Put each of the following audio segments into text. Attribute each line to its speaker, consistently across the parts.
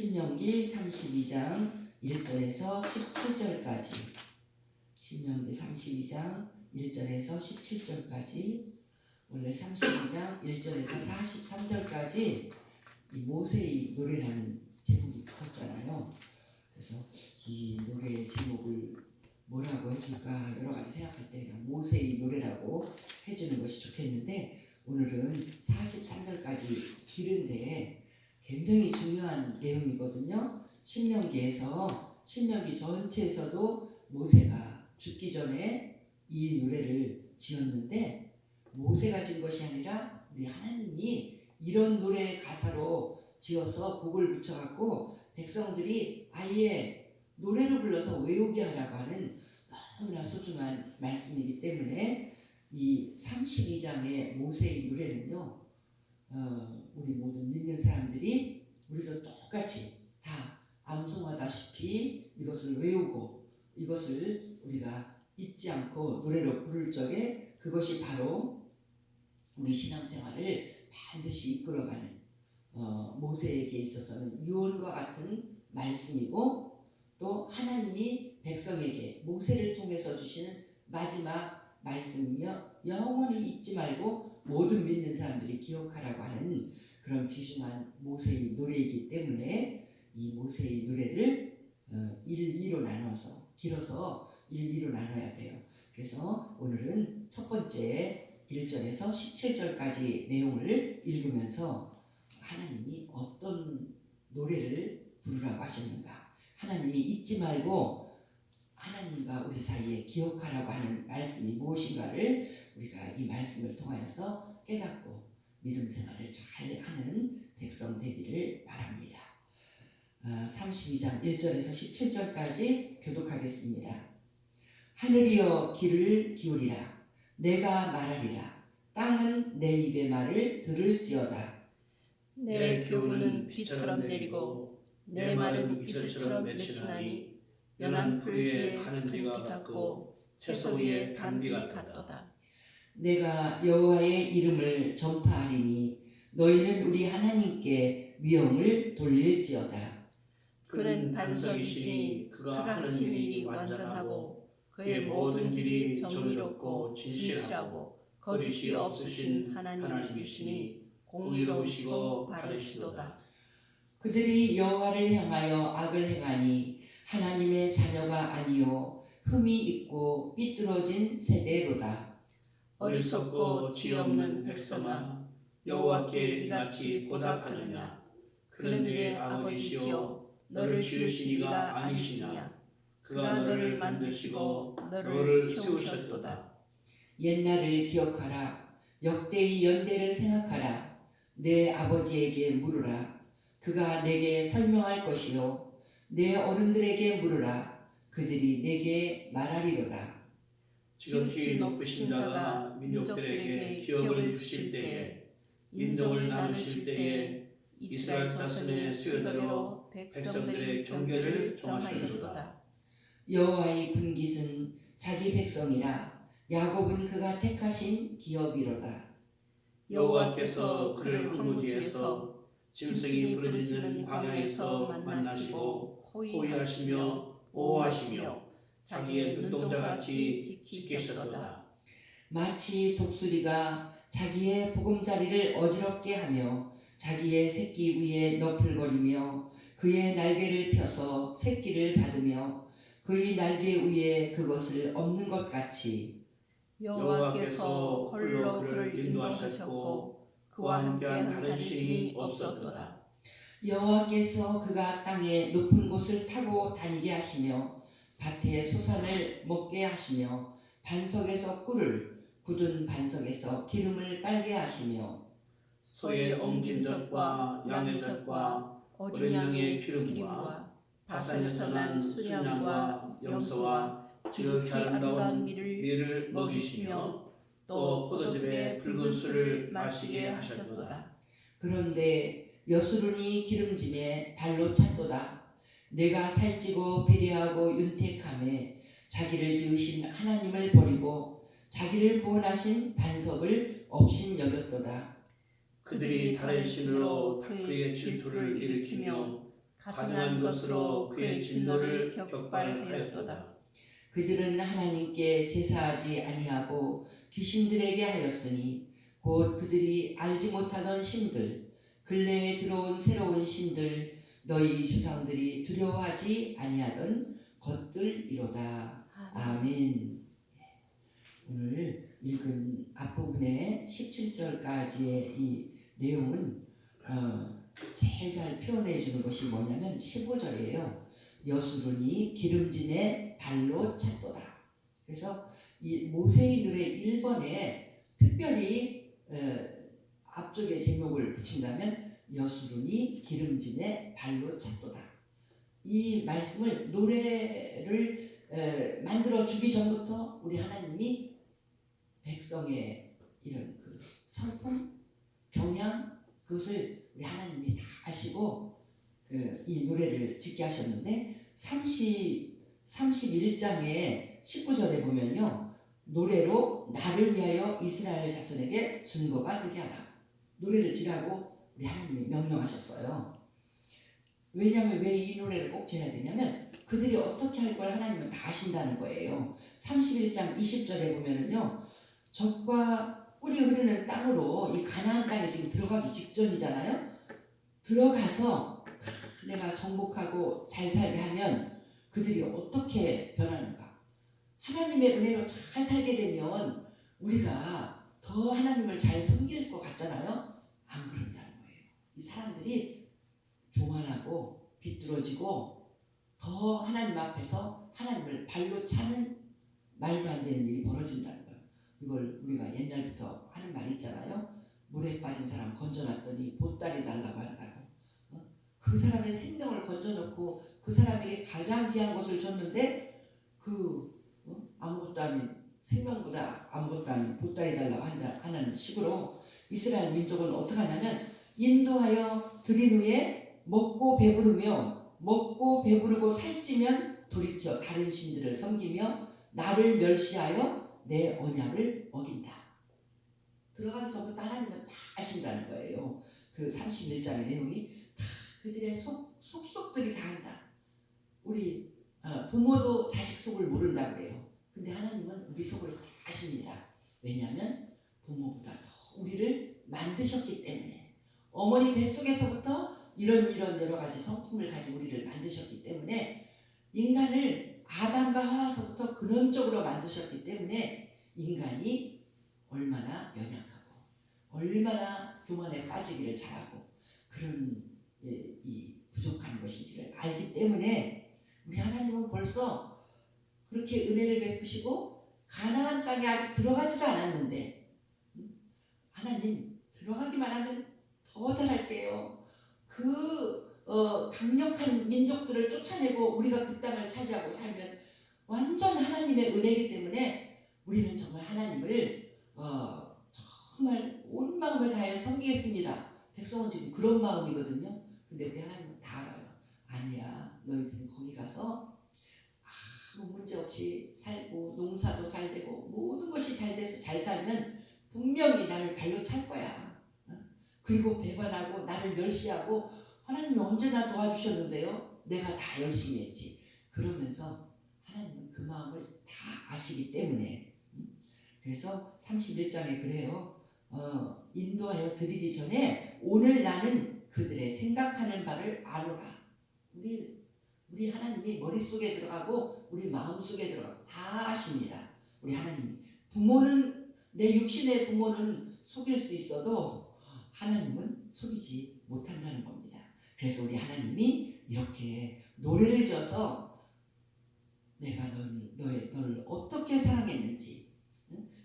Speaker 1: 신명기 32장 1절에서 17절까지, 신명기 32장 1절에서 17절까지, 원래 32장 1절에서 43절까지 이 모세의 노래라는 제목이 붙었잖아요. 그래서 이 노래 제목을 뭐라고 해줄까 여러 가지 생각할 때 그냥 모세의 노래라고 해주는 것이 좋겠는데, 오늘은 43절까지 길은데 굉장히 중요한 내용이거든요. 신명기 전체에서도 모세가 죽기 전에 이 노래를 지었는데, 모세가 지은 것이 아니라 우리 하나님이 이런 노래 가사로 지어서 곡을 붙여갖고 백성들이 아예 노래를 불러서 외우게 하라고 하는 너무나 소중한 말씀이기 때문에 이 32장의 모세의 노래는요, 우리 모든 믿는 사람들이 우리도 똑같이 다 암송하다시피 이것을 외우고 이것을 우리가 잊지 않고 노래로 부를 적에 그것이 바로 우리 신앙생활을 반드시 이끌어가는 모세에게 있어서는 유언과 같은 말씀이고, 또 하나님이 백성에게 모세를 통해서 주시는 마지막 말씀이며 영원히 잊지 말고 모든 믿는 사람들이 기억하라고 하는 그런 귀중한 모세의 노래이기 때문에 이 모세의 노래를 1~2로 나눠서, 길어서 1~2로 나눠야 돼요. 그래서 오늘은 첫 번째 1절에서 17절까지 내용을 읽으면서 하나님이 어떤 노래를 부르라고 하셨는가, 하나님이 잊지 말고 하나님과 우리 사이에 기억하라고 하는 말씀이 무엇인가를 우리가 이 말씀을 통하여서 깨닫고 믿음 생활을 잘 하는 백성 되기를 바랍니다. 32장 1절에서 17절까지 교독하겠습니다. 하늘이여 귀를 기울이라. 내가 말하리라. 땅은 내 입의 말을 들을지어다.
Speaker 2: 내 교훈은 비처럼 내리고 내 말은 이슬처럼 맺히나니 연한 풀 위에 가는 비가 같고 채소 위에 단비 같도다.
Speaker 1: 내가 여호와의 이름을 전파하리니 너희는 우리 하나님께 위엄을 돌릴지어다.
Speaker 2: 그는 반석이시니 그가 하는 일이 완전하고 그의 모든 길이 정의롭고 진실하고 거짓이 없으신 하나님이시니 공의로우시고 바르시도다.
Speaker 1: 그들이 여호와를 향하여 악을 행하니 하나님의 자녀가 아니요 흠이 있고 삐뚤어진 세대로다.
Speaker 2: 어리석고 지 없는 백성아, 여호와께 이같이 보답하느냐? 그는 네 아버지시오 너를 지으신 이가 아니시냐? 그가 너를 만드시고 너를 세우셨도다.
Speaker 1: 옛날을 기억하라. 역대의 연대를 생각하라. 내 아버지에게 물으라. 그가 내게 설명할 것이요 내 어른들에게 물으라. 그들이 내게 말하리로다.
Speaker 2: 지극히 높으신 자가 민족들에게 기업을 주실 때에, 인종을 나누실 때에 이스라엘 자손의 수요대로 백성들의 경계를 정하셨도다.
Speaker 1: 여호와의 분깃은 자기 백성이라. 야곱은 그가 택하신 기업이로다.
Speaker 2: 여호와께서 그를 황무지에서 짐승이 부르짖는 광야에서 만나시고 호위하시며 보호하시며 자기의 눈동자같이 지키셨도다.
Speaker 1: 마치 독수리가 자기의 보금자리를 어지럽게 하며 자기의 새끼 위에 너풀거리며 그의 날개를 펴서 새끼를 받으며 그의 날개 위에 그것을 엎는 것 같이,
Speaker 2: 여호와께서 홀로 그를 인도하셨고 그와 함께한 다른 신이 없었도다.
Speaker 1: 여호와께서 그가 땅의 높은 곳을 타고 다니게 하시며 밭에 소산을 먹게 하시며 반석에서 꿀을, 굳은 반석에서 기름을 빨게 하시며
Speaker 2: 소의 엉긴 젖과 양의 젖과 어린 양의 기름과 바산에서 난 순양과 염소와 지극히 아름다운 밀을 먹이시며 또 포도즙에 붉은 술을 마시게 하셨도다.
Speaker 1: 그런데 여수론이 기름짐에 발로 찼도다. 내가 살찌고 비례하고 윤택함에 자기를 지으신 하나님을 버리고 자기를 구원하신 반석을 업신여겼도다.
Speaker 2: 그들이 다른 신으로 그의 질투를 일으키며 가증한 것으로 그의 진노를 격발하였도다.
Speaker 1: 그들은 하나님께 제사하지 아니하고 귀신들에게 하였으니 곧 그들이 알지 못하던 신들 근래에 들어온 새로운 신들 너희 조상들이 두려워하지 아니하던 것들이로다. 아멘. 오늘 읽은 앞부분의 17절까지의 이 내용은 제일 잘 표현해 주는 것이 뭐냐면 15절이에요. 여수론이 기름짐의 발로 찼도다. 그래서 이 모세의 노래 1번에 특별히 앞쪽에 제목을 붙인다면 여수론이 기름짐의 발로 찼도다. 이 말씀을 노래를 만들어 주기 전부터 우리 하나님이 백성의 이런 그 성품, 경향 그것을 우리 하나님이 다 아시고 이 노래를 짓게 하셨는데 31장의 19절에 보면요. 노래로 나를 위하여 이스라엘 자손에게 증거가 되게 하라. 노래를 지라고 우리 하나님이 명령하셨어요. 왜냐하면 왜 이 노래를 꼭 지어야 되냐면 그들이 어떻게 할 걸 하나님은 다 아신다는 거예요. 31장 20절에 보면은요. 적과 꿀이 흐르는 땅으로 이 가나안 땅에 지금 들어가기 직전이잖아요. 들어가서 내가 정복하고 잘 살게 하면 그들이 어떻게 변하는가. 하나님의 은혜로 잘 살게 되면 우리가 더 하나님을 잘 섬길 것 같잖아요. 안 그런다는 거예요. 이 사람들이 교만하고 비뚤어지고 더 하나님 앞에서 하나님을 발로 차는 말도 안 되는 일이 벌어진다는 거예요. 이걸 우리가 옛날부터 하는 말이 있잖아요. 물에 빠진 사람 건져놨더니 보따리 달라고 한다고. 그 사람의 생명을 건져놓고 그 사람에게 가장 귀한 것을 줬는데 아무것도 아닌 생명보다 아무것도 아닌 보따리 달라고 하는 식으로 이스라엘 민족은 어떻게 하냐면 인도하여 들인 후에 먹고 배부르고 살찌면 돌이켜 다른 신들을 섬기며 나를 멸시하여 내 언약을 어긴다. 들어가기 전부터 하나님은 다 아신다는 거예요. 그 31장의 내용이 다 그들의 속속들이 다 한다. 우리 부모도 자식 속을 모른다고 그래요. 근데 하나님은 우리 속을 다 아십니다. 왜냐하면 부모보다 더 우리를 만드셨기 때문에 어머니 뱃속에서부터 이런 여러 가지 성품을 가지고 우리를 만드셨기 때문에 인간을 아담과 하와서부터 근원적으로 만드셨기 때문에 인간이 얼마나 연약하고 얼마나 교만에 빠지기를 잘하고 그런 이 부족한 것인지를 알기 때문에 우리 하나님은 벌써 그렇게 은혜를 베푸시고 가나안 땅에 아직 들어가지도 않았는데 하나님 들어가기만 하면 더 잘할게요. 강력한 민족들을 쫓아내고 우리가 그 땅을 차지하고 살면 완전 하나님의 은혜이기 때문에 우리는 정말 하나님을 정말 온 마음을 다해 섬기겠습니다. 백성은 지금 그런 마음이거든요. 근데 우리 하나님은 다 알아요. 아니야, 너희들은 거기 가서 아무 문제 없이 살고 농사도 잘 되고 모든 것이 잘 돼서 잘 살면 분명히 나를 발로 찰 거야. 그리고 배반하고 나를 멸시하고 하나님이 언제나 도와주셨는데요. 내가 다 열심히 했지. 그러면서 하나님은 그 마음을 다 아시기 때문에 그래서 31장에 그래요. 인도하여 드리기 전에 오늘 나는 그들의 생각하는 바를 아노라. 우리 하나님이 머릿속에 들어가고 우리 마음속에 들어가고 다 아십니다. 우리 하나님이 부모는 내 육신의 부모는 속일 수 있어도 하나님은 속이지 못한다는 겁니다. 그래서 우리 하나님이 이렇게 노래를 져서 내가 너를 어떻게 사랑했는지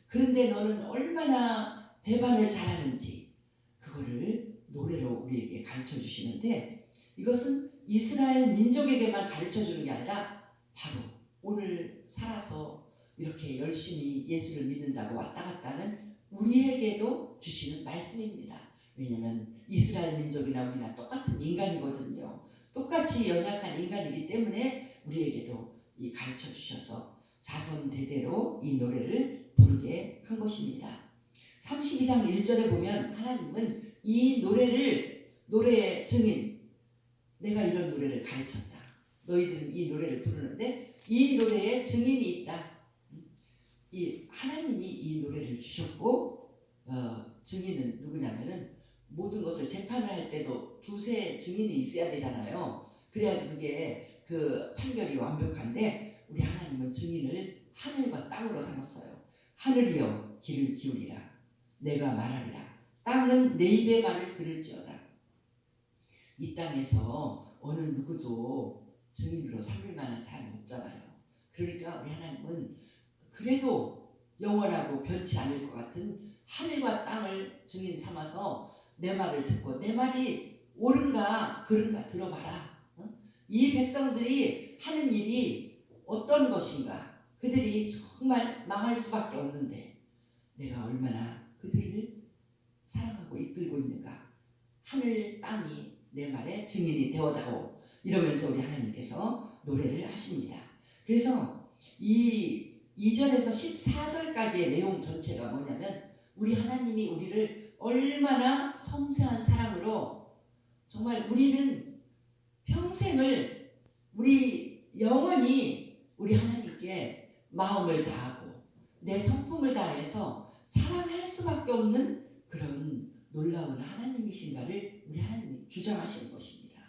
Speaker 1: 그런데 너는 얼마나 배반을 잘하는지 그거를 노래로 우리에게 가르쳐 주시는데 이것은 이스라엘 민족에게만 가르쳐 주는 게 아니라 바로 오늘 살아서 이렇게 열심히 예수를 믿는다고 왔다 갔다 하는 우리에게도 주시는 말씀입니다. 왜냐하면 이스라엘 민족이나 우리나 똑같은 인간이거든요. 똑같이 연약한 인간이기 때문에 우리에게도 이 가르쳐 주셔서 자손 대대로 이 노래를 부르게 한 것입니다. 32장 1절에 보면 하나님은 이 노래의 증인 내가 이런 노래를 가르쳤다. 너희들은 이 노래를 부르는데 이 노래에 증인이 있다. 이 하나님이 이 노래를 주셨고 증인은 누구냐면은 모든 것을 재판을 할 때도 두세 증인이 있어야 되잖아요. 그래야지 그게 그 판결이 완벽한데 우리 하나님은 증인을 하늘과 땅으로 삼았어요. 하늘이여 귀를 기울이라. 내가 말하리라. 땅은 내 입의 말을 들을지어다. 이 땅에서 어느 누구도 증인으로 삼을 만한 사람이 없잖아요. 그러니까 우리 하나님은 그래도 영원하고 변치 않을 것 같은 하늘과 땅을 증인 삼아서 내 말을 듣고 내 말이 옳은가 그른가 들어봐라. 이 백성들이 하는 일이 어떤 것인가, 그들이 정말 망할 수밖에 없는데 내가 얼마나 그들을 사랑하고 이끌고 있는가. 하늘 땅이 내 말에 증인이 되어다오. 이러면서 우리 하나님께서 노래를 하십니다. 그래서 이 2절에서 14절까지의 내용 전체가 뭐냐면 우리 하나님이 우리를 얼마나 섬세한 사랑으로 정말 우리는 평생을 우리 영원히 우리 하나님께 마음을 다하고 내 성품을 다해서 사랑할 수밖에 없는 그런 놀라운 하나님이신가를 우리 하나님이 주장하시는 것입니다.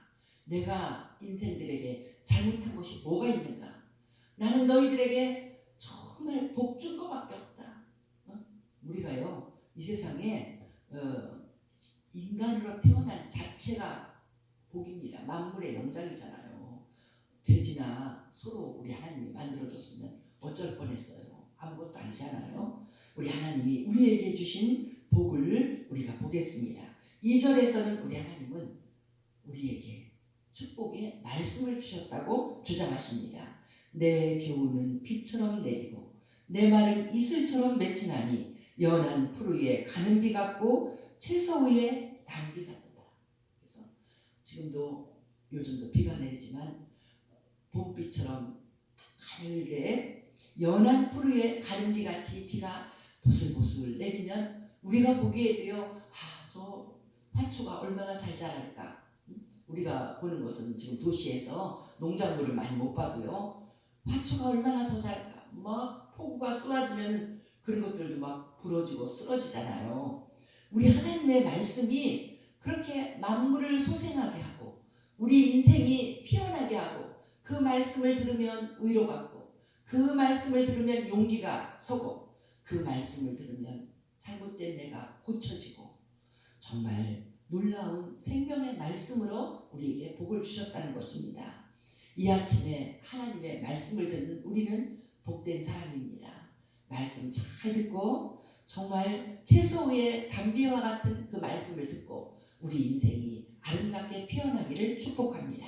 Speaker 1: 내가 인생들에게 잘못한 것이 뭐가 있는가? 나는 너희들에게 정말 복 준 것밖에 없다. 우리가요 이 세상에 인간으로 태어난 자체가 복입니다. 만물의 영장이잖아요. 돼지나 소로 우리 하나님이 만들어줬으면 어쩔 뻔했어요. 아무것도 아니잖아요. 우리 하나님이 우리에게 주신 복을 우리가 보겠습니다. 2절에서는 우리 하나님은 우리에게 축복의 말씀을 주셨다고 주장하십니다. 내 교훈은 비처럼 내리고 내 말은 이슬처럼 맺히나니 연한 풀 위에 가는 비 같고 채소 위에 단비 같다. 그래서 지금도 요즘도 비가 내리지만 봄비처럼 가늘게 연한 풀 위에 가는 비 같이 비가 보슬보슬 내리면 우리가 보기에도요, 저 화초가 얼마나 잘 자랄까. 우리가 보는 것은 지금 도시에서 농작물을 많이 못 봐도요, 화초가 얼마나 더 잘까. 막 폭우가 쏟아지면 그런 것들도 막 부러지고 쓰러지잖아요. 우리 하나님의 말씀이 그렇게 만물을 소생하게 하고 우리 인생이 피어나게 하고 그 말씀을 들으면 위로받고 그 말씀을 들으면 용기가 서고 그 말씀을 들으면 잘못된 내가 고쳐지고 정말 놀라운 생명의 말씀으로 우리에게 복을 주셨다는 것입니다. 이 아침에 하나님의 말씀을 듣는 우리는 복된 사람입니다. 말씀 잘 듣고 정말 채소 위에 단비와 같은 그 말씀을 듣고 우리 인생이 아름답게 피어나기를 축복합니다.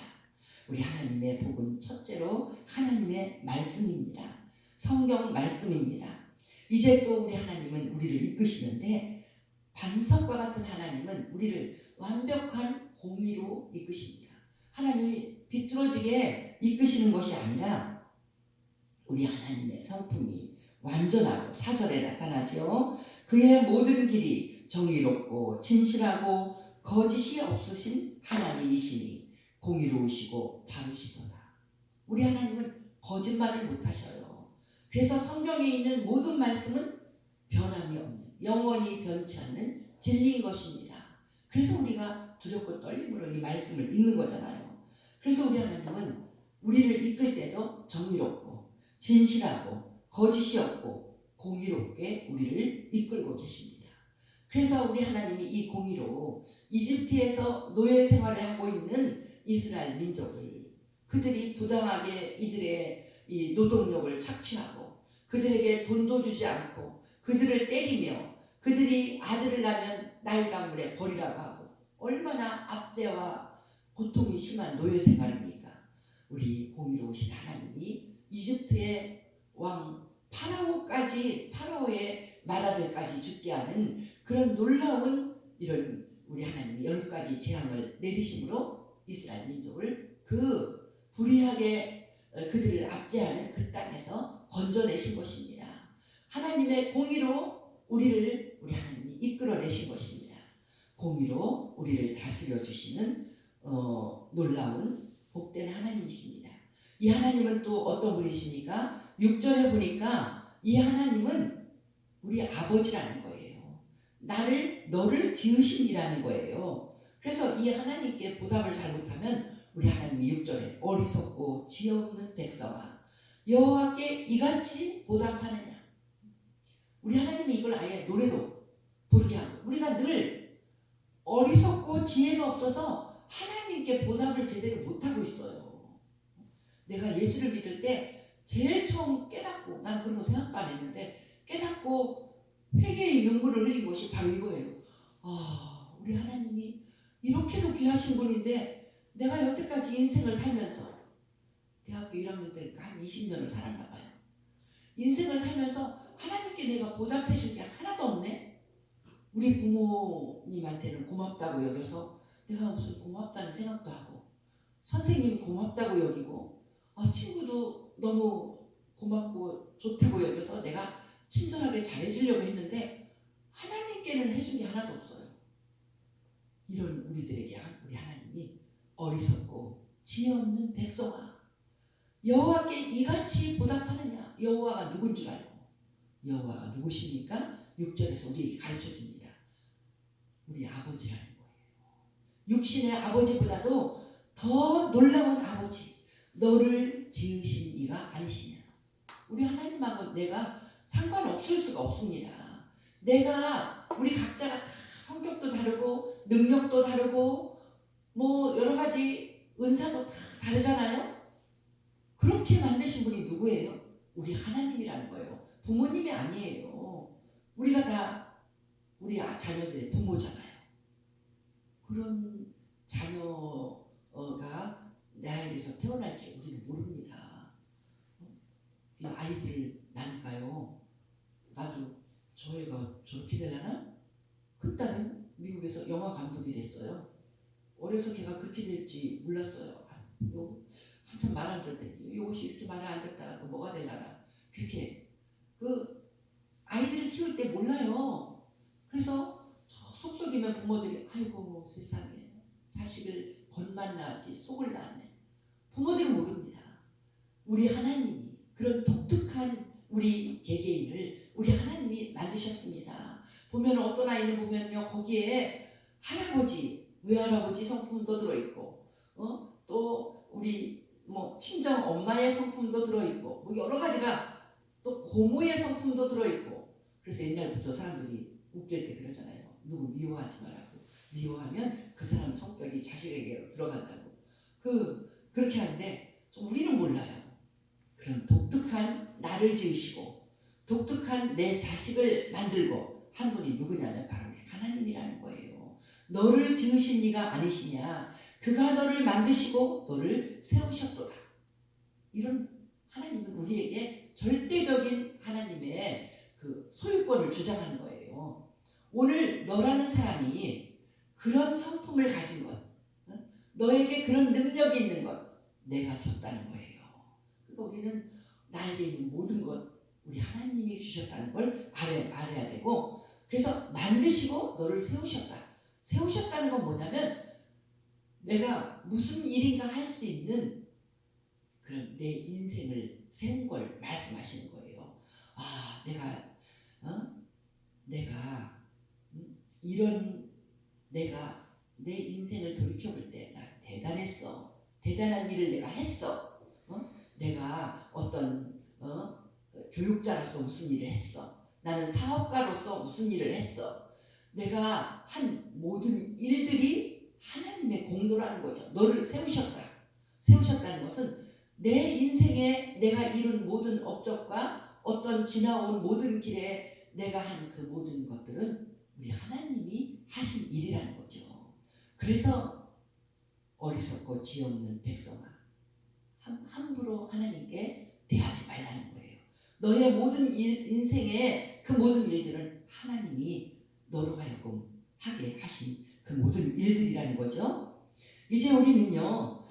Speaker 1: 우리 하나님의 복은 첫째로 하나님의 말씀입니다. 성경 말씀입니다. 이제 또 우리 하나님은 우리를 이끄시는데 반석과 같은 하나님은 우리를 완벽한 공의로 이끄십니다. 하나님이 비뚤어지게 이끄시는 것이 아니라 우리 하나님의 성품이 완전하고 4절에 나타나죠. 그의 모든 길이 정의롭고 진실하고 거짓이 없으신 하나님이시니 공의로우시고 바르시도다. 우리 하나님은 거짓말을 못하셔요. 그래서 성경에 있는 모든 말씀은 변함이 없는 영원히 변치 않는 진리인 것입니다. 그래서 우리가 두렵고 떨림으로 이 말씀을 읽는 거잖아요. 그래서 우리 하나님은 우리를 이끌 때도 정의롭고 진실하고 거짓이 없고 공의롭게 우리를 이끌고 계십니다. 그래서 우리 하나님이 이 공의로 이집트에서 노예 생활을 하고 있는 이스라엘 민족을 그들이 부당하게 이들의 이 노동력을 착취하고 그들에게 돈도 주지 않고 그들을 때리며 그들이 아들을 낳으면 나이가 물에 버리라고 하고 얼마나 압제와 고통이 심한 노예 생활입니까? 우리 공의로우신 하나님이 이집트의 왕 파라오의 맏아들까지 죽게 하는 그런 놀라운 이런 우리 하나님이 10가지 재앙을 내리심으로 이스라엘 민족을 그 불의하게 그들을 압제하는 그 땅에서 건져내신 것입니다. 하나님의 공의로 우리 하나님이 이끌어내신 것입니다. 공의로 우리를 다스려 주시는 놀라운 복된 하나님이십니다. 이 하나님은 또 어떤 분이십니까? 6절에 보니까 이 하나님은 우리 아버지라는 거예요. 너를 지으심이라는 거예요. 그래서 이 하나님께 보답을 잘못하면 우리 하나님이 6절에 어리석고 지혜 없는 백성아 여호와께 이같이 보답하느냐. 우리 하나님이 이걸 아예 노래로 부르게 하고 우리가 늘 어리석고 지혜가 없어서 하나님께 보답을 제대로 못하고 있어요. 내가 예수를 믿을 때 제일 처음 깨닫고 난 그런 거 생각도 안 했는데 깨닫고 회개의 눈물을 흘린 것이 바로 이거예요. 우리 하나님이 이렇게도 귀하신 분인데 내가 여태까지 인생을 살면서 대학교 1학년 때니까 한 20년을 살았나 봐요. 인생을 살면서 하나님께 내가 보답해 줄 게 하나도 없네. 우리 부모님한테는 고맙다고 여겨서 내가 무슨 고맙다는 생각도 하고 선생님 고맙다고 여기고 친구도 너무 고맙고 좋다고 여겨서 내가 친절하게 잘해주려고 했는데 하나님께는 해준 게 하나도 없어요. 이런 우리 하나님이 어리석고 지혜 없는 백성아 여호와께 이같이 보답하느냐. 여호와가 누군 줄 알고 여호와가 누구십니까? 6절에서 우리에게 가르쳐줍니다. 우리 아버지라는 거예요. 육신의 아버지보다도 더 놀라운 아버지 너를 지으신 이가 아니시냐. 우리 하나님하고 내가 상관없을 수가 없습니다. 우리 각자가 다 성격도 다르고 능력도 다르고 뭐 여러 가지 은사도 다 다르잖아요. 그렇게 만드신 분이 누구예요? 우리 하나님이라는 거예요. 부모님이 아니에요. 우리가 다 우리 자녀들의 부모잖아요. 그런 자녀가 나에게서 태어날지 우리는 모릅니다. 이 아이들을 낳으니까요. 나도 저 애가 저렇게 되려나? 큰딸은 미국에서 영화 감독이 됐어요. 어려서 걔가 그렇게 될지 몰랐어요. 한참 말 안 들 때 이것이 이렇게 말을 안 듣다가 또 뭐가 되려나. 그렇게 아이들을 키울 때 몰라요. 그래서 속썩이면 부모들이 아이고 세상에 자식을 겉만 낳았지 속을 낳았네. 부모들은 모릅니다. 우리 하나님이 그런 독특한 우리 개개인을 우리 하나님이 만드셨습니다. 보면 어떤 아이는 보면요 거기에 할아버지 외할아버지 성품도 들어있고 또 우리 친정 엄마의 성품도 들어있고 여러 가지가 또 고모의 성품도 들어있고 그래서 옛날부터 사람들이 웃길 때 그러잖아요. 누구 미워하지 말라고. 미워하면 그 사람 성격이 자식에게 들어간다고. 그렇게 하는데 우리는 몰라요. 그런 독특한 나를 지으시고 독특한 내 자식을 만들고 한 분이 누구냐면 바로 하나님이라는 거예요. 너를 지으신 이가 아니시냐. 그가 너를 만드시고 너를 세우셨도다. 이런 하나님은 우리에게 절대적인 하나님의 그 소유권을 주장하는 거예요. 오늘 너라는 사람이 그런 성품을 가진 것, 너에게 그런 능력이 있는 것 내가 줬다는 거예요. 그러니까 우리는 나에게 있는 모든 것 우리 하나님이 주셨다는 걸 알아야 되고 그래서 만드시고 너를 세우셨다. 세우셨다는 건 뭐냐면 내가 무슨 일인가 할 수 있는 그런 내 인생을 세운 걸 말씀하시는 거예요. 내가 내 인생을 돌이켜볼 때 나 대단했어. 대단한 일을 내가 했어. 내가 어떤 교육자로서 무슨 일을 했어. 나는 사업가로서 무슨 일을 했어. 내가 한 모든 일들이 하나님의 공로라는 거죠. 너를 세우셨다. 세우셨다는 것은 내 인생에 내가 이룬 모든 업적과 어떤 지나온 모든 길에 내가 한 그 모든 것들은 우리 하나님이 하신 일이라는 거죠. 그래서 어리석고 지혜 없는 백성아 함부로 하나님께 대하지 말라는 거예요. 너의 모든 인생의 그 모든 일들은 하나님이 너로 하여금 하게 하신 그 모든 일들이라는 거죠. 이제 우리는요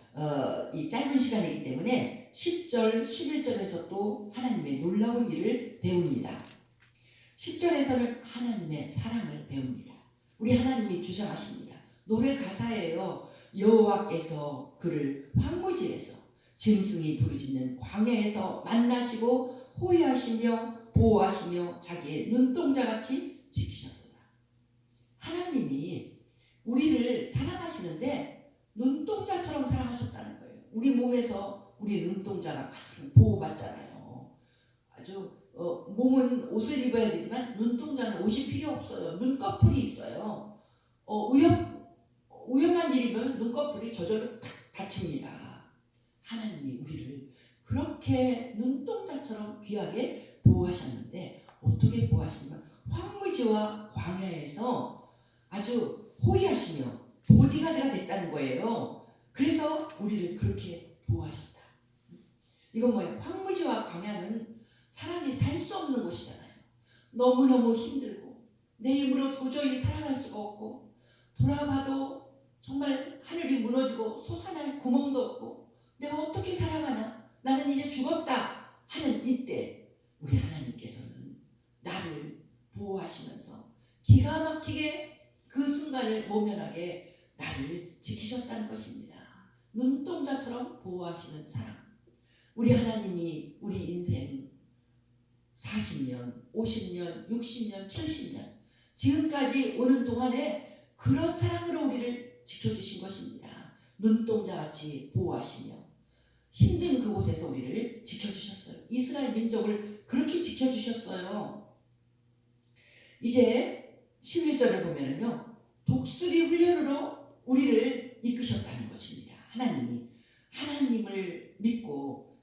Speaker 1: 이 짧은 시간이기 때문에 10절, 11절에서 또 하나님의 놀라운 일을 배웁니다. 10절에서는 하나님의 사랑을 배웁니다. 우리 하나님이 주장하십니다. 노래 가사예요. 여호와께서 그를 황무지에서 짐승이 부르짖는 광야에서 만나시고 호위하시며 보호하시며 자기의 눈동자같이 지키셨도다. 하나님이 우리를 사랑하시는데 눈동자처럼 사랑하셨다는 거예요. 우리 몸에서 우리 눈동자가 가장 보호받잖아요. 아주 몸은 옷을 입어야 되지만 눈동자는 옷이 필요 없어요. 눈꺼풀이 있어요. 위험한 일이면 눈꺼풀이 저절로 탁 다칩니다. 하나님이 우리를 그렇게 눈동자처럼 귀하게 보호하셨는데 어떻게 보호하시냐면 황무지와 광야에서 아주 호위하시며 보디가드가 됐다는 거예요. 그래서 우리를 그렇게 보호하셨다. 이건 뭐예요? 황무지와 광야는 사람이 살 수 없는 곳이잖아요. 너무너무 힘들고 내 힘으로 도저히 살아갈 수가 없고 돌아봐도 정말 하늘이 무너지고 솟아날 구멍도 없고 내가 어떻게 살아가나? 나는 이제 죽었다 하는 이때 우리 하나님께서는 나를 보호하시면서 기가 막히게 그 순간을 모면하게 나를 지키셨다는 것입니다. 눈동자처럼 보호하시는 사랑. 우리 하나님이 우리 인생 40년, 50년, 60년, 70년 지금까지 오는 동안에 그런 사랑으로 우리를 지켜주신 것입니다. 눈동자같이 보호하시며 힘든 그곳에서 우리를 지켜주셨어요. 이스라엘 민족을 그렇게 지켜주셨어요. 이제 11절에 보면은요, 독수리 훈련으로 우리를 이끄셨다는 것입니다. 하나님을 믿고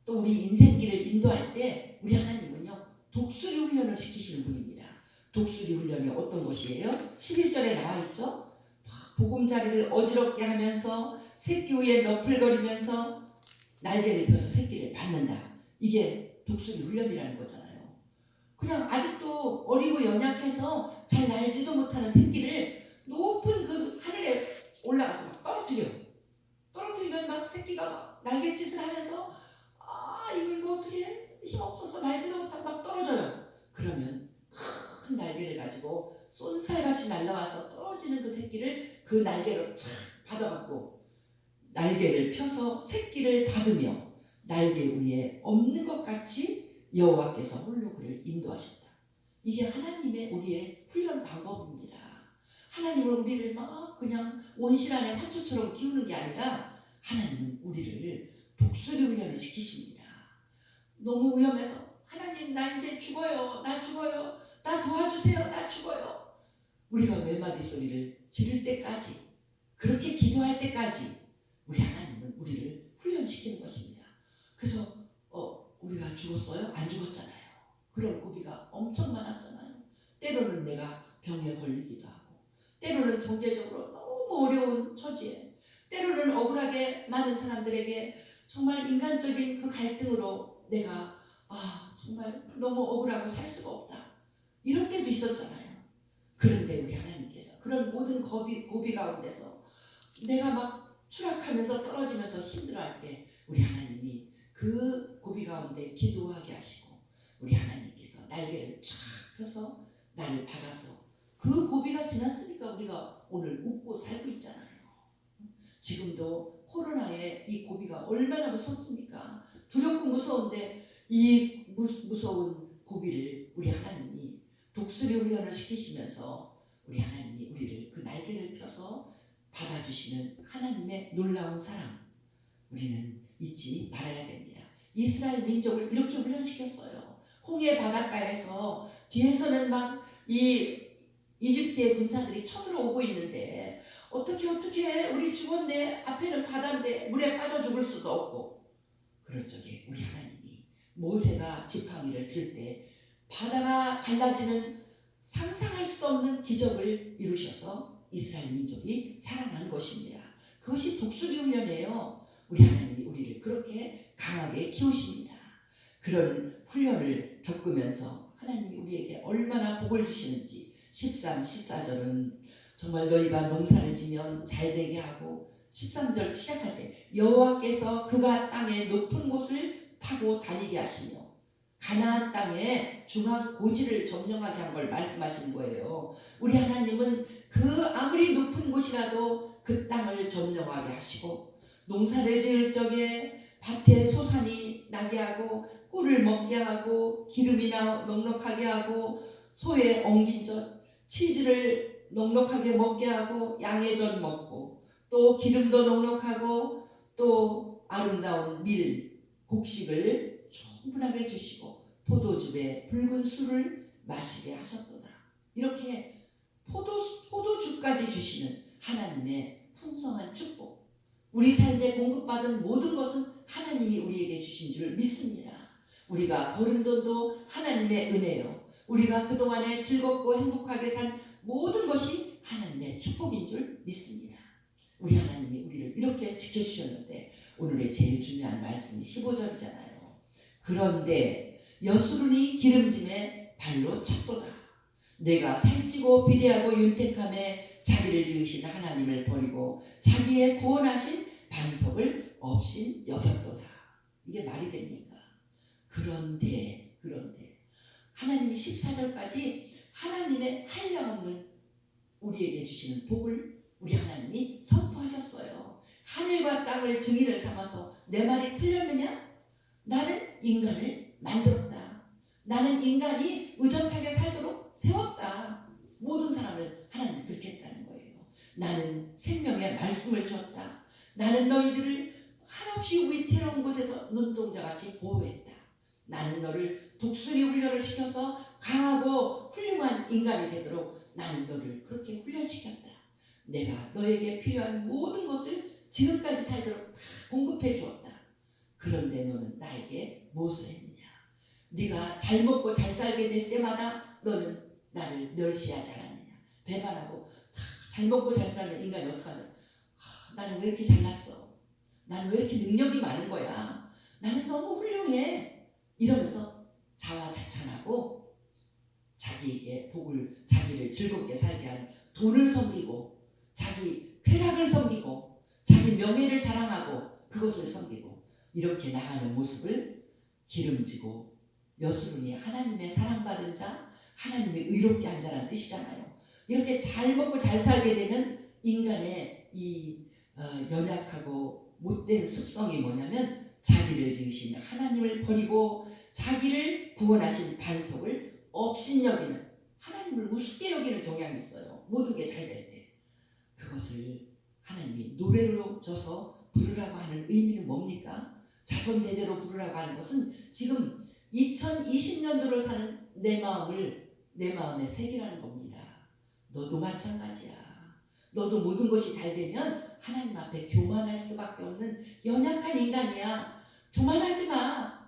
Speaker 1: 또 우리 인생길을 인도할 때 우리 하나님은요 독수리 훈련을 시키시는 분입니다. 독수리 훈련이 어떤 것이에요? 11절에 나와 있죠. 보금자리를 어지럽게 하면서 새끼 위에 너풀거리면서 날개를 펴서 새끼를 받는다. 이게 독수리 훈련이라는 거잖아요. 그냥 아직도 어리고 연약해서 잘 날지도 못하는 새끼를 높은 그 하늘에 올라가서 막 떨어뜨리면 막 새끼가 막 날갯짓을 하면서 이거 어떻게 힘없어서 날지도 못하고 막 떨어져요. 그러면 큰 날개를 가지고 쏜살같이 날아와서 떨어지는 그 새끼를 그 날개로 착 받아갖고 날개를 펴서 새끼를 받으며 날개 위에 없는 것 같이 여호와께서 홀로 그를 인도하셨다. 이게 하나님의 우리의 훈련 방법입니다. 하나님은 우리를 막 그냥 온실 안에 화초처럼 키우는 게 아니라 하나님은 우리를 독수리 훈련을 시키십니다. 너무 위험해서 하나님 나 이제 죽어요. 나 죽어요. 나 도와주세요. 나 죽어요. 우리가 외마디 소리를 지를 때까지 그렇게 기도할 때까지 우리 하나님은 우리를 훈련시키는 것입니다. 그래서 우리가 죽었어요? 안 죽었잖아요. 그런 고비가 엄청 많았잖아요. 때로는 내가 병에 걸리기도 하고 때로는 경제적으로 너무 어려운 처지에 때로는 억울하게 많은 사람들에게 정말 인간적인 그 갈등으로 내가 정말 너무 억울하고 살 수가 없다. 이럴 때도 있었잖아요. 그런데 우리 하나님께서 그런 모든 고비 가운데서 내가 막 추락하면서 떨어지면서 힘들어할 때 우리 하나님이 그 고비 가운데 기도하게 하시고 우리 하나님께서 날개를 쫙 펴서 나를 받아서 그 고비가 지났으니까 우리가 오늘 웃고 살고 있잖아요. 지금도 코로나의 이 고비가 얼마나 무섭습니까? 두렵고 무서운데 이 무서운 고비를 우리 하나님이 독수리 훈련을 시키시면서 우리 하나님이 우리를 그 날개를 펴서 받아주시는 하나님의 놀라운 사랑 우리는 잊지 말아야 됩니다. 이스라엘 민족을 이렇게 훈련시켰어요. 홍해 바닷가에서 뒤에서는 막 이 이집트의 군사들이 쳐들어오고 있는데 어떻게 우리 죽었네. 앞에는 바다인데 물에 빠져 죽을 수도 없고 그럴 적에 우리 하나님이 모세가 지팡이를 들 때 바다가 갈라지는 상상할 수도 없는 기적을 이루셔서 이스라엘 민족이 살아난 것입니다. 그것이 독수리 훈련이에요. 우리 하나님이 우리를 그렇게 강하게 키우십니다. 그런 훈련을 겪으면서 하나님이 우리에게 얼마나 복을 주시는지 13, 14절은 정말 너희가 농사를 지면 잘되게 하고 13절 시작할 때 여호와께서 그가 땅의 높은 곳을 타고 다니게 하시며 가나안 땅에 중앙 고지를 점령하게 한 걸 말씀하시는 거예요. 우리 하나님은 그 아무리 높은 곳이라도 그 땅을 점령하게 하시고, 농사를 지을 적에 밭에 소산이 나게 하고 꿀을 먹게 하고 기름이 넉넉하게 하고 소의 엉긴 젖 치즈를 넉넉하게 먹게 하고 양의 젖 먹고 또 기름도 넉넉하고 또 아름다운 밀 곡식을 충분하게 주시고 포도즙에 붉은 술을 마시게 하셨도다. 이렇게 포도주까지 주시는 하나님의 풍성한 축복, 우리 삶에 공급받은 모든 것은 하나님이 우리에게 주신 줄 믿습니다. 우리가 버린 돈도 하나님의 은혜요, 우리가 그동안에 즐겁고 행복하게 산 모든 것이 하나님의 축복인 줄 믿습니다. 우리 하나님이 우리를 이렇게 지켜주셨는데 오늘의 제일 중요한 말씀이 15절이잖아요. 그런데 여수론이 기름짐에 발로 찼도다. 내가 살찌고 비대하고 윤택함에 자기를 지으신 하나님을 버리고 자기의 구원하신 반석을 없인 여겼도다. 이게 말이 됩니까? 그런데 하나님이 14절까지 하나님의 한량없는 우리에게 주시는 복을 우리 하나님이 선포하셨어요. 하늘과 땅을 증인을 삼아서 내 말이 틀렸느냐? 나는 인간을 만들었다. 나는 인간이 의젓하게 살도록 세웠다. 모든 사람을 하나님이 그렇게 했다는 거예요. 나는 생명의 말씀을 주었다. 나는 너희들을 한없이 위태로운 곳에서 눈동자같이 보호했다. 나는 너를 독수리 훈련을 시켜서 강하고 훌륭한 인간이 되도록 나는 너를 그렇게 훈련시켰다. 내가 너에게 필요한 모든 것을 지금까지 살도록 다 공급해 주었다. 그런데 너는 나에게 무엇을 했느냐? 네가 잘 먹고 잘 살게 될 때마다 너는 나를 멸시하지 않았느냐? 배반하고 잘 먹고 잘 살면 인간이 어떡하냐? 나는 왜 이렇게 잘났어? 나는 왜 이렇게 능력이 많은 거야? 나는 너무 훌륭해. 이러면서 자화자찬하고 자기의 복을, 자기를 즐겁게 살게 한 돈을 섬기고 자기 쾌락을 섬기고 자기 명예를 자랑하고 그것을 섬기고 이렇게 나가는 모습을 기름지고 여수론이 하나님의 사랑받은 자, 하나님의 의롭게 한 자라는 뜻이잖아요. 이렇게 잘 먹고 잘 살게 되는 인간의 이 연약하고 못된 습성이 뭐냐면 자기를 지으신 하나님을 버리고 자기를 구원하신 반석을 업신여기는, 하나님을 우습게 여기는 경향이 있어요. 모든 게 잘 될 때. 그것을 하나님이 노래로 져서 부르라고 하는 의미는 뭡니까? 자손대대로 부르라고 하는 것은 지금 2020년도를 사는 내 마음에 새기라는 겁니다. 너도 마찬가지야. 너도 모든 것이 잘 되면 하나님 앞에 교만할 수밖에 없는 연약한 인간이야. 교만하지 마.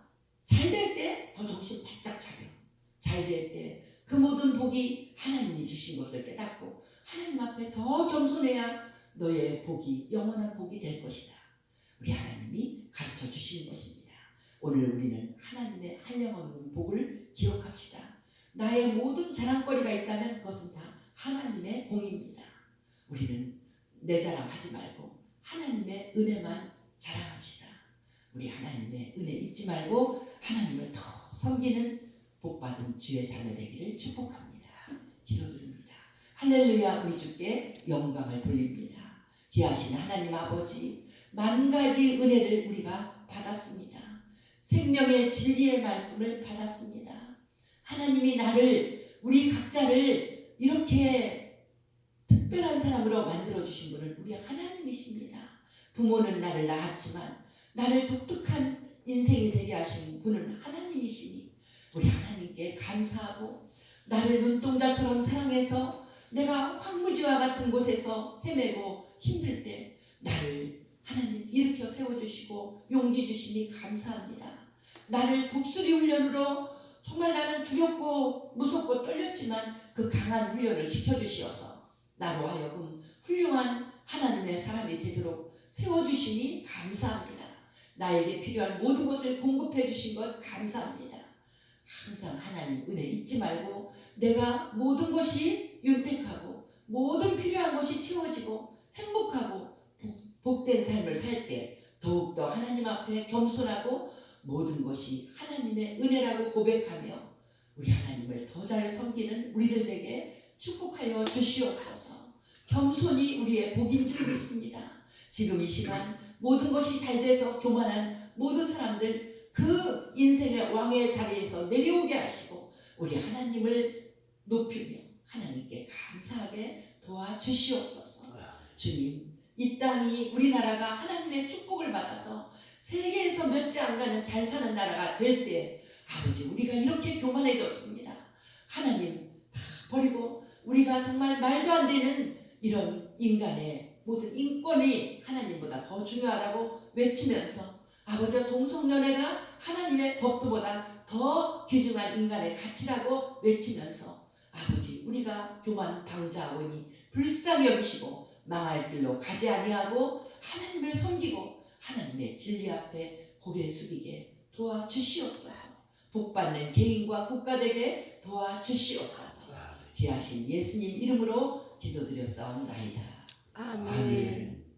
Speaker 1: 잘 될 때 더 정신 바짝 차려. 잘 될 때 그 모든 복이 하나님이 주신 것을 깨닫고 하나님 앞에 더 겸손해야 너의 복이 영원한 복이 될 것이다. 우리 하나님이 가르쳐 주시는 것입니다. 오늘 우리는 하나님의 한량없는 복을 기억합시다. 나의 모든 자랑거리가 있다면 그것은 다 하나님의 공입니다. 우리는 내 자랑하지 말고 하나님의 은혜만 자랑합시다. 우리 하나님의 은혜 잊지 말고 하나님을 더 섬기는 복받은 주의 자녀 되기를 축복합니다. 기도드립니다. 할렐루야. 우리 주께 영광을 돌립니다. 귀하신 하나님 아버지, 만 가지 은혜를 우리가 받았습니다. 생명의 진리의 말씀을 받았습니다. 하나님이 나를, 우리 각자를 이렇게 특별한 사람으로 만들어주신 분은 우리 하나님이십니다. 부모는 나를 낳았지만 나를 독특한 인생이 되게 하신 분은 하나님이시니 우리 하나님께 감사하고 나를 눈동자처럼 사랑해서 내가 황무지와 같은 곳에서 헤매고 힘들 때 나를 하나님 일으켜 세워주시고 용기 주시니 감사합니다. 나를 독수리 훈련으로 정말 나는 두렵고 무섭고 떨렸지만 그 강한 훈련을 시켜주시어서 나로 하여금 훌륭한 하나님의 사람이 되도록 세워주시니 감사합니다. 나에게 필요한 모든 것을 공급해 주신 것 감사합니다. 항상 하나님 은혜 잊지 말고 내가 모든 것이 윤택하고 모든 필요한 것이 채워지고 행복하고 복된 삶을 살 때 더욱더 하나님 앞에 겸손하고 모든 것이 하나님의 은혜라고 고백하며 우리 하나님을 더 잘 섬기는 우리들 에게 축복하여 주시옵소서. 겸손이 우리의 복인 줄 믿습니다. 지금 이 시간 모든 것이 잘 돼서 교만한 모든 사람들 그 인생의 왕의 자리에서 내려오게 하시고 우리 하나님을 높이며 하나님께 감사하게 도와주시옵소서. 주님, 이 땅이 우리나라가 하나님의 축복을 받아서 세계에서 몇 째 안 가는 잘 사는 나라가 될 때 아버지 우리가 이렇게 교만해졌습니다. 하나님 다 버리고 우리가 정말 말도 안 되는 이런 인간의 모든 인권이 하나님보다 더 중요하다고 외치면서 아버지와 동성연애가 하나님의 법도보다 더 귀중한 인간의 가치라고 외치면서 아버지 우리가 교만 방자하오니 불쌍히 여기시고 망할 길로 가지 아니하고 하나님을 섬기고 하나님의 진리 앞에 고개 숙이게 도와주시옵소서. 복받는 개인과 국가 되게 도와주시옵소서. 귀하신 예수님 이름으로 기도드렸사옵나이다.
Speaker 2: 아멘.
Speaker 1: 아멘.